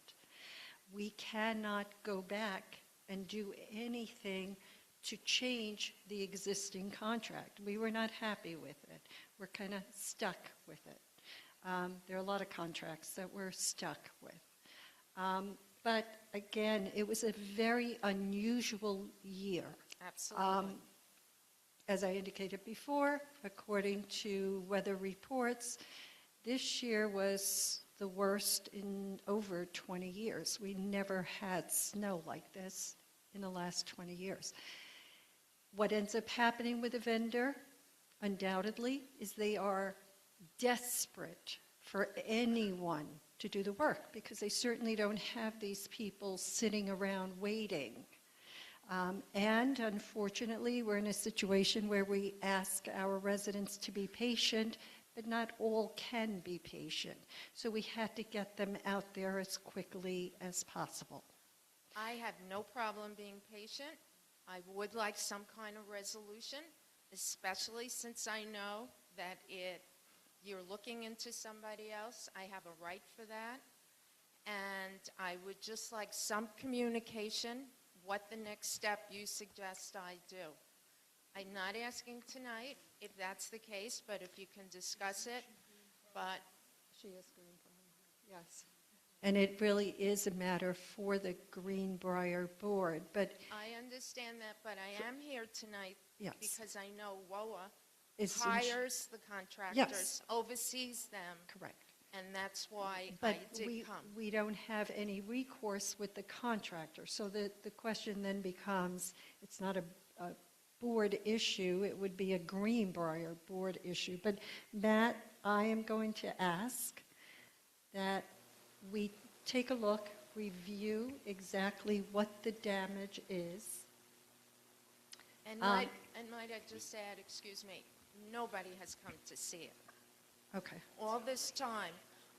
We cannot go back and do anything to change the existing contract. We were not happy with it. We're kind of stuck with it. There are a lot of contracts that we're stuck with. But again, it was a very unusual year. Absolutely. As I indicated before, according to weather reports, this year was the worst in over 20 years. We never had snow like this in the last 20 years. What ends up happening with the vendor, undoubtedly, is they are desperate for anyone to do the work because they certainly don't have these people sitting around waiting. And unfortunately, we're in a situation where we ask our residents to be patient, but not all can be patient. So we had to get them out there as quickly as possible. I have no problem being patient. I would like some kind of resolution, especially since I know that you're looking into somebody else. I have a right for that. And I would just like some communication, what the next step you suggest I do. I'm not asking tonight if that's the case, but if you can discuss it. But She is green for him. Yes. And it really is a matter for the Greenbrier Board, but I understand that, but I am here tonight Yes. because I know WOA Is hires the contractors, oversees them, correct. and that's why But I did come. we don't have any recourse with the contractor. So the question then becomes, it's not a board issue, it would be a Greenbrier board issue. But Matt, I am going to ask that we take a look, review exactly what the damage is. And might I just add, excuse me, nobody has come to see it. Okay. All this time,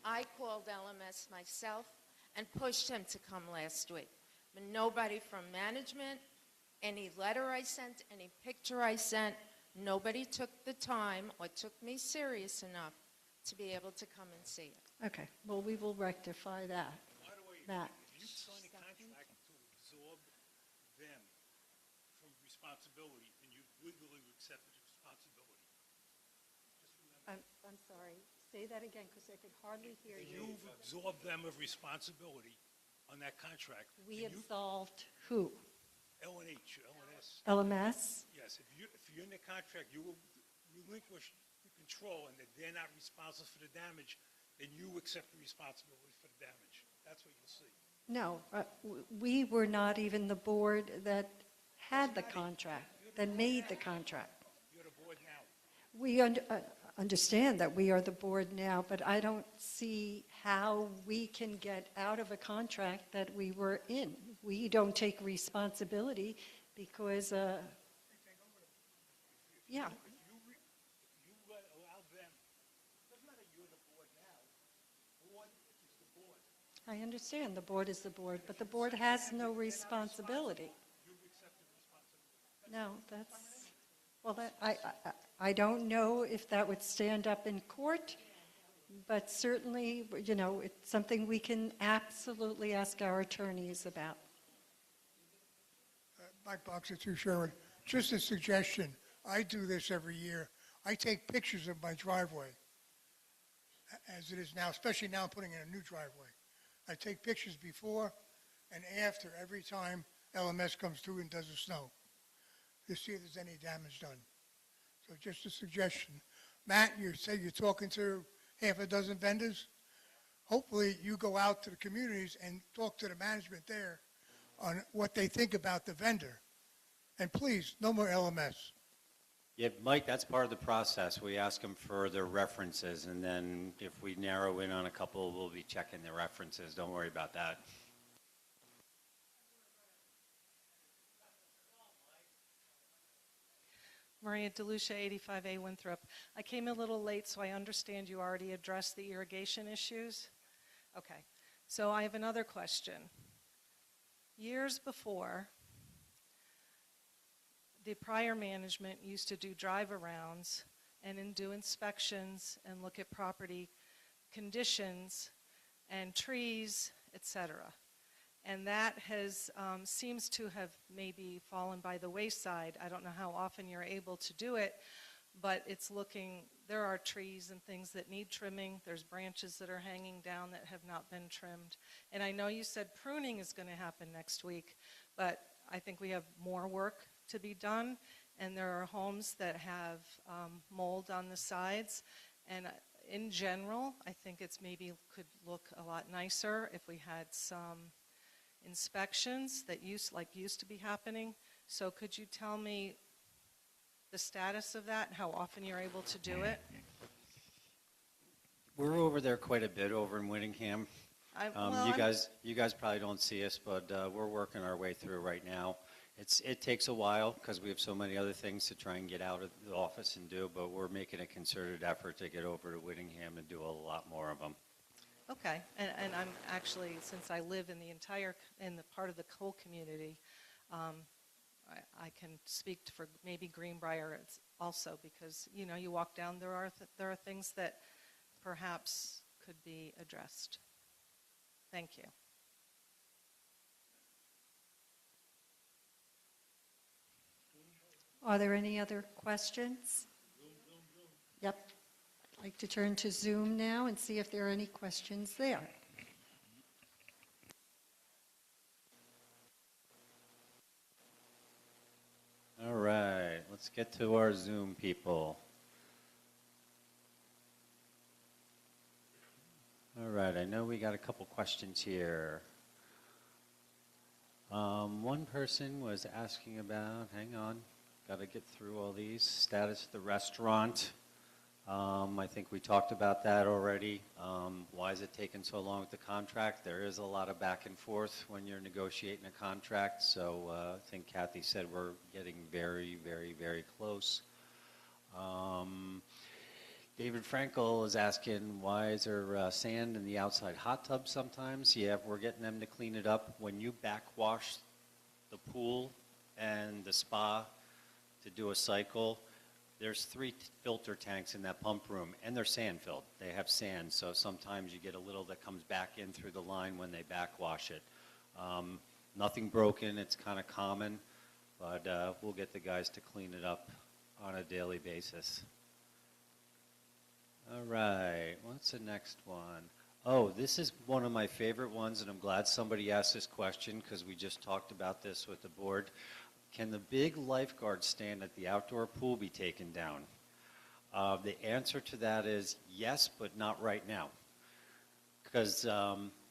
I called LMS myself and pushed him to come last week. But nobody from management, any letter I sent, any picture I sent, nobody took the time or took me serious enough to be able to come and see it. Okay, well, we will rectify that. By the way, Matt. if you sign a contract to absorb them from responsibility, then you legally accepted responsibility. Just remember, I'm sorry, say that again, because I could hardly hear if you. you've absorbed them of responsibility on that contract, We then you, absolved who? LNH, LNS, LMS? yes, if you're in the contract, you will relinquish the control and that they're not responsible for the damage, then you accept the responsibility for the damage. That's what you'll see. No, we were not even the board that had the contract, that made the contract. You're the board now. We understand that we are the board now, but I don't see how we can get out of a contract that we were in. We don't take responsibility because, yeah. If you allow them, it doesn't matter you're the board now, board is the board. I understand the board is the board, but the board has no responsibility. You've accepted responsibility. No, that's, well, I don't know if that would stand up in court, but certainly, you know, it's something we can absolutely ask our attorneys about. Mike Boxer, 2 Sherwood. Just a suggestion. I do this every year. I take pictures of my driveway as it is now, especially now I'm putting in a new driveway. I take pictures before and after every time LMS comes through and does the snow to see if there's any damage done. So just a suggestion. Matt, you say you're talking to half a dozen vendors. Hopefully you go out to the communities and talk to the management there on what they think about the vendor. And please, no more LMS. Yeah, Mike, that's part of the process. We ask them for their references, and then if we narrow in on a couple, we'll be checking their references. Don't worry about that. Maria DeLucia, 85A Winthrop. I came a little late, so I understand you already addressed the irrigation issues. Okay, so I have another question. Years before, the prior management used to do drive-arounds and do inspections and look at property conditions and trees, etc. And that has seems to have maybe fallen by the wayside. I don't know how often you're able to do it, but it's looking, there are trees and things that need trimming. There's branches that are hanging down that have not been trimmed. And I know you said pruning is going to happen next week, but I think we have more work to be done. And there are homes that have mold on the sides. And in general, I think it's maybe could look a lot nicer if we had some inspections that used to be happening. So could you tell me the status of that and how often you're able to do it? We're over there quite a bit over in Whittingham. You guys probably don't see us, but we're working our way through right now. It takes a while because we have so many other things to try and get out of the office and do, but we're making a concerted effort to get over to Whittingham and do a lot more of them. Okay, and I'm actually, since I live in the part of the Cole community, I can speak for maybe Greenbrier also, because you walk down, there are things that perhaps could be addressed. Thank you. Are there any other questions? Yep. I'd like to turn to Zoom now and see if there are any questions there. All right, let's get to our Zoom people. All right, I know we got a couple questions here. One person was asking about, hang on, got to get through all these, status of the restaurant. I think we talked about that already. Why is it taking so long with the contract? There is a lot of back and forth when you're negotiating a contract, so I think Kathy said we're getting very, very, very close. David Frankel is asking, why is there sand in the outside hot tub sometimes? Yeah, we're getting them to clean it up. When you backwash the pool and the spa to do a cycle, there's 3 filter tanks in that pump room, and they're sand filled. They have sand, so sometimes you get a little that comes back in through the line when they backwash it. Nothing broken, it's kind of common, but we'll get the guys to clean it up on a daily basis. All right, what's the next one? Oh, this is one of my favorite ones, and I'm glad somebody asked this question because we just talked about this with the board. Can the big lifeguard stand at the outdoor pool be taken down? The answer to that is yes, but not right now. Because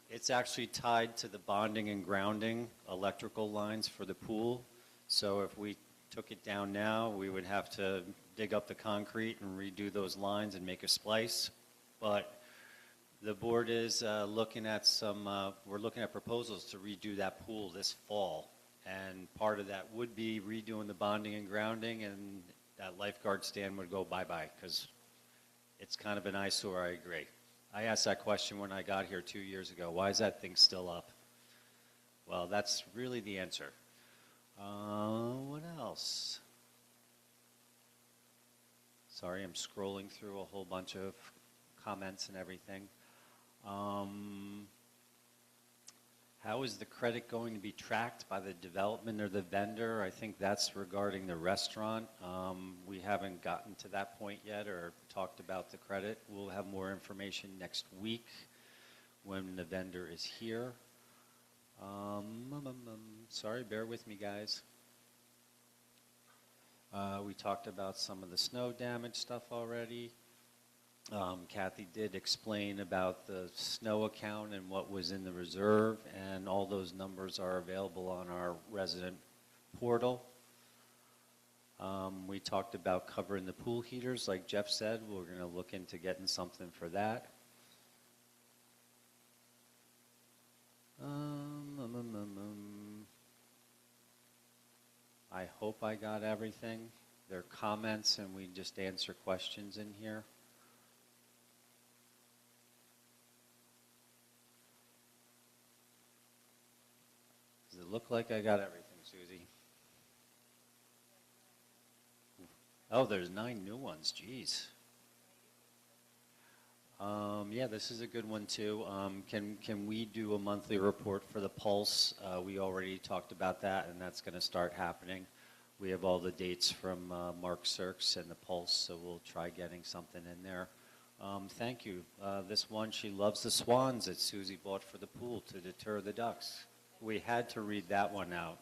it's actually tied to the bonding and grounding electrical lines for the pool. So if we took it down now, we would have to dig up the concrete and redo those lines and make a splice. But the board is looking at we're looking at proposals to redo that pool this fall. And part of that would be redoing the bonding and grounding, and that lifeguard stand would go bye-bye because it's kind of an eyesore, I agree. I asked that question when I got here 2 years ago. Why is that thing still up? Well, that's really the answer. What else? Sorry, I'm scrolling through a whole bunch of comments and everything. How is the credit going to be tracked by the development or the vendor? I think that's regarding the restaurant. We haven't gotten to that point yet or talked about the credit. We'll have more information next week when the vendor is here. Sorry, bear with me, guys. We talked about some of the snow damage stuff already. Kathy did explain about the snow account and what was in the reserve, and all those numbers are available on our resident portal. We talked about covering the pool heaters, like Jeff said. We're going to look into getting something for that. I hope I got everything. There are comments, and we just answer questions in here. Does it look like I got everything, Susie? Oh, there's 9 new ones. Jeez. Yeah, this is a good one too. Can we do a monthly report for the Pulse? We already talked about that, and that's going to start happening. We have all the dates from Mark Sirks and the Pulse, so we'll try getting something in there. Thank you. This one, she loves the swans that Susie bought for the pool to deter the ducks. We had to read that one out.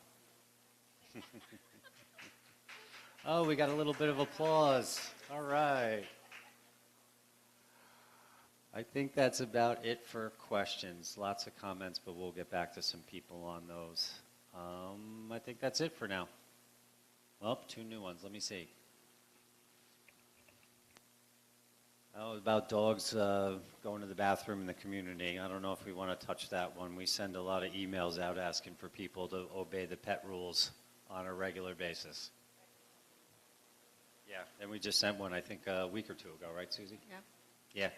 Oh, we got a little bit of applause. All right. I think that's about it for questions. Lots of comments, but we'll get back to some people on those. I think that's it for now. Well, 2 new ones. Let me see. Oh, about dogs going to the bathroom in the community. I don't know if we want to touch that one. We send a lot of emails out asking for people to obey the pet rules on a regular basis. Yeah, and we just sent one, I think, a week or 2 ago, right, Susie? Yeah. Yeah.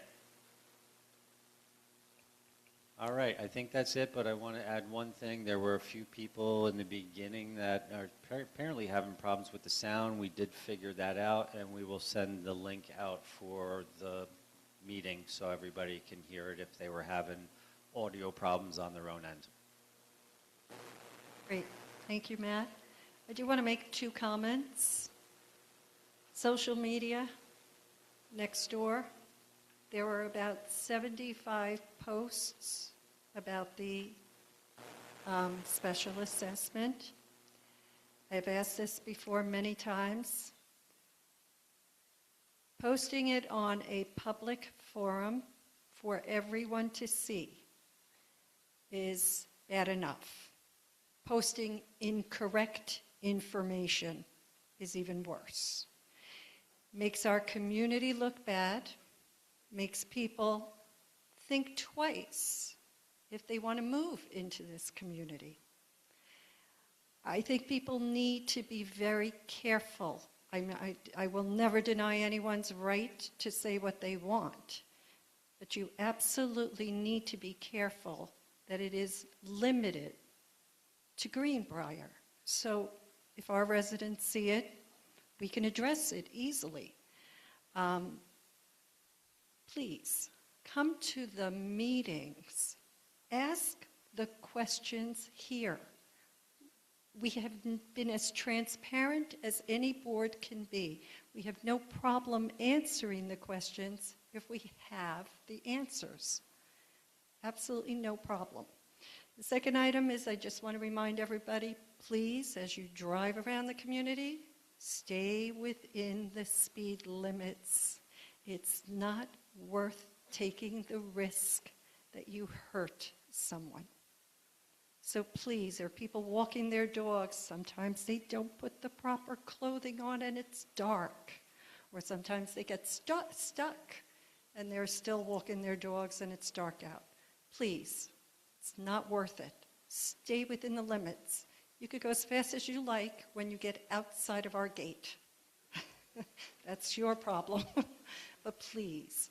All right, I think that's it, but I want to add one thing. There were a few people in the beginning that are apparently having problems with the sound. We did figure that out, and we will send the link out for the meeting so everybody can hear it if they were having audio problems on their own end. Great. Thank you, Matt. I do want to make 2 comments. Social media, next door, there were about 75 posts about the special assessment. I've asked this before many times. Posting it on a public forum for everyone to see is bad enough. Posting incorrect information is even worse. Makes our community look bad, makes people think twice if they want to move into this community. I think people need to be very careful. I will never deny anyone's right to say what they want, but you absolutely need to be careful that it is limited to Greenbrier. So if our residents see it, we can address it easily. Please, come to the meetings. Ask the questions here. We have been as transparent as any board can be. We have no problem answering the questions if we have the answers. Absolutely no problem. The second item is I just want to remind everybody, please, as you drive around the community, stay within the speed limits. It's not worth taking the risk that you hurt someone. So please, there are people walking their dogs. Sometimes they don't put the proper clothing on and it's dark. Or sometimes they get stuck and they're still walking their dogs and it's dark out. Please, it's not worth it. Stay within the limits. You could go as fast as you like when you get outside of our gate. That's your problem. But please,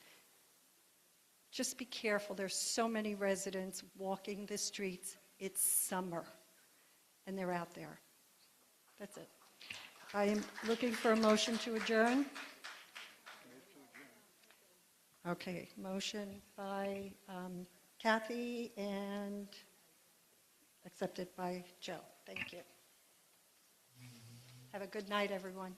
just be careful. There's so many residents walking the streets. It's summer, and they're out there. That's it. I am looking for a motion to adjourn. Okay, motion by Kathy and accepted by Joe. Thank you. Have a good night, everyone.